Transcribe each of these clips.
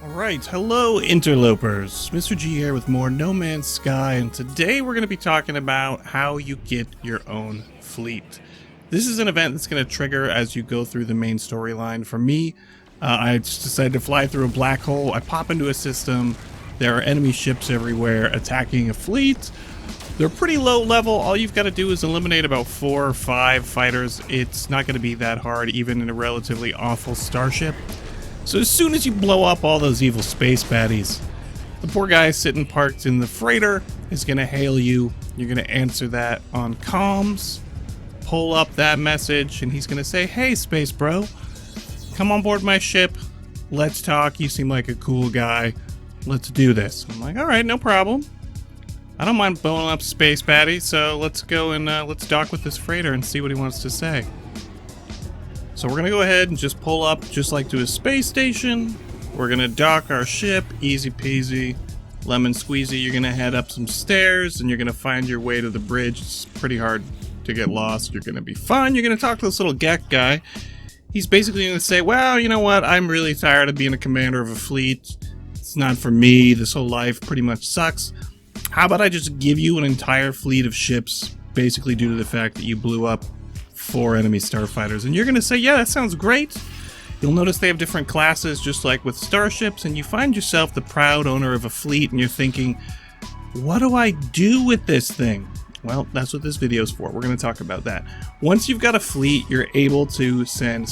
Alright, hello interlopers. Mr. G here with more No Man's Sky, and today we're going to be talking about how you get your own fleet. This is an event that's going to trigger as you go through the main storyline. For me, I just decided to fly through a black hole. I pop into a system. There are enemy ships everywhere attacking a fleet. They're pretty low level. All you've got to do is eliminate about 4 or 5 fighters. It's not going to be that hard, even in a relatively awful starship. So as soon as you blow up all those evil space baddies, the poor guy sitting parked in the freighter is going to hail you. You're going to answer that on comms, pull up that message, and he's going to say, "Hey, space bro, come on board my ship. Let's talk. You seem like a cool guy. Let's do this." I'm like, all right, no problem. I don't mind blowing up space baddies, so let's go and let's dock with this freighter and see what he wants to say. So we're going to go ahead and just pull up just like to a space station. We're going to dock our ship, easy peasy, lemon squeezy. You're going to head up some stairs and you're going to find your way to the bridge. It's pretty hard to get lost. You're going to be fine. You're going to talk to this little Gek guy. He's basically going to say, well, you know what? I'm really tired of being a commander of a fleet. It's not for me. This whole life pretty much sucks. How about I just give you an entire fleet of ships, basically due to the fact that you blew up 4 enemy starfighters? And you're going to say, yeah, that sounds great. You'll notice they have different classes, just like with starships, and you find yourself the proud owner of a fleet, and you're thinking, what do I do with this thing? Well, that's what this video is for. We're going to talk about that. Once you've got a fleet, you're able to send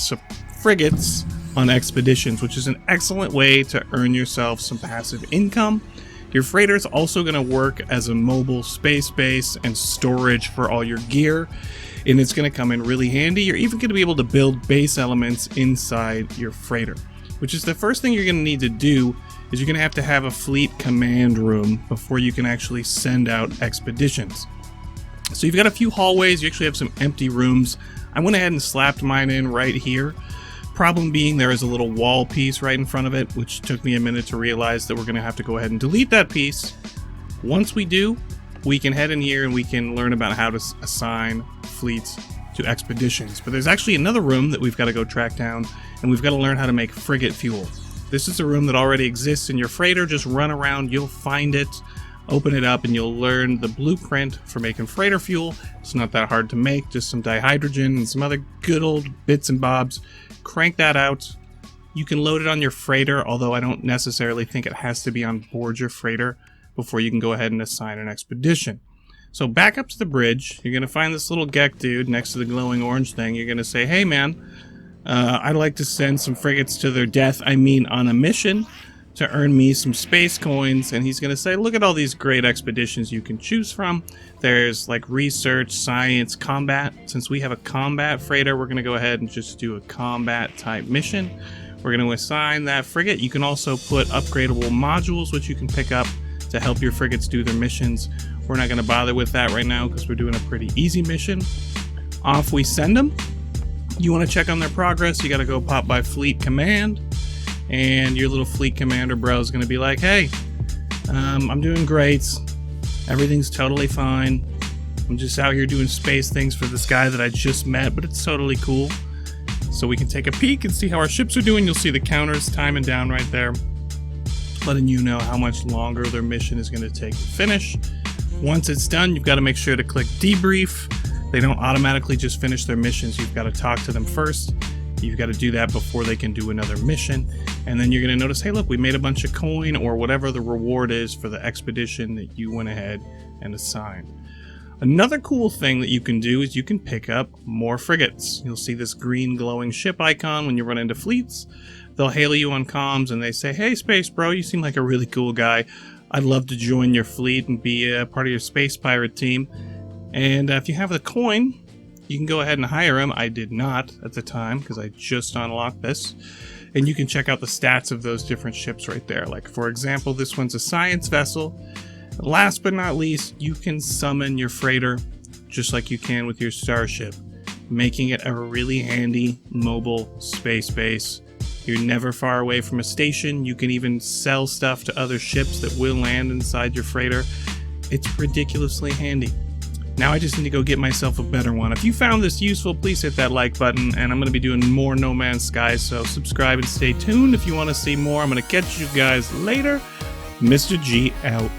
frigates on expeditions, which is an excellent way to earn yourself some passive income. Your freighter is also going to work as a mobile space base and storage for all your gear, and it's going to come in really handy. You're even going to be able to build base elements inside your freighter, which is the first thing you're going to need to do. Is you're going to have a fleet command room before you can actually send out expeditions. So you've got a few hallways. You actually have some empty rooms. I went ahead and slapped mine in right here. Problem being, there is a little wall piece right in front of it, which took me a minute to realize that we're going to have to go ahead and delete that piece. Once we do, we can head in here and we can learn about how to assign fleets to expeditions. But there's actually another room that we've got to go track down, and we've got to learn how to make frigate fuel. This is a room that already exists in your freighter. Just run around, you'll find it, open it up, and you'll learn the blueprint for making freighter fuel. It's not that hard to make, just some dihydrogen and some other good old bits and bobs. Crank that out. You can load it on your freighter, although I don't necessarily think it has to be on board your freighter before you can go ahead and assign an expedition. So back up to the bridge. You're going to find this little Gek dude next to the glowing orange thing. You're going to say, hey man, I'd like to send some frigates to their death, on a mission to earn me some space coins. And he's going to say, look at all these great expeditions you can choose from. There's like research, science, combat. Since we have a combat freighter, we're going to go ahead and just do a combat type mission. We're going to assign that frigate. You can also put upgradable modules, which you can pick up to help your frigates do their missions. We're not going to bother with that right now because we're doing a pretty easy mission. Off we send them. You want to check on their progress, you got to go pop by fleet command, and your little fleet commander bro is going to be like, hey, I'm doing great. Everything's totally fine. I'm just out here doing space things for this guy that I just met, but it's totally cool. So we can take a peek and see how our ships are doing. You'll see the counters timing down right there, letting you know how much longer their mission is going to take to finish. Once it's done, you've got to make sure to click debrief. They don't automatically just finish their missions. You've got to talk to them first. You've got to do that before they can do another mission. And then you're going to notice, hey, look, we made a bunch of coin or whatever the reward is for the expedition that you went ahead and assigned. Another cool thing that you can do is you can pick up more frigates. You'll see this green glowing ship icon when you run into fleets. They'll hail you on comms and they say, hey, space bro, you seem like a really cool guy. I'd love to join your fleet and be a part of your space pirate team. And if you have the coin, you can go ahead and hire him. I did not at the time because I just unlocked this. And you can check out the stats of those different ships right there. Like, for example, this one's a science vessel. Last but not least, you can summon your freighter just like you can with your starship, making it a really handy mobile space base. You're never far away from a station. You can even sell stuff to other ships that will land inside your freighter. It's ridiculously handy. Now I just need to go get myself a better one. If you found this useful, please hit that like button, and I'm going to be doing more No Man's Sky, so subscribe and stay tuned if you want to see more. I'm going to catch you guys later. Mr. G out.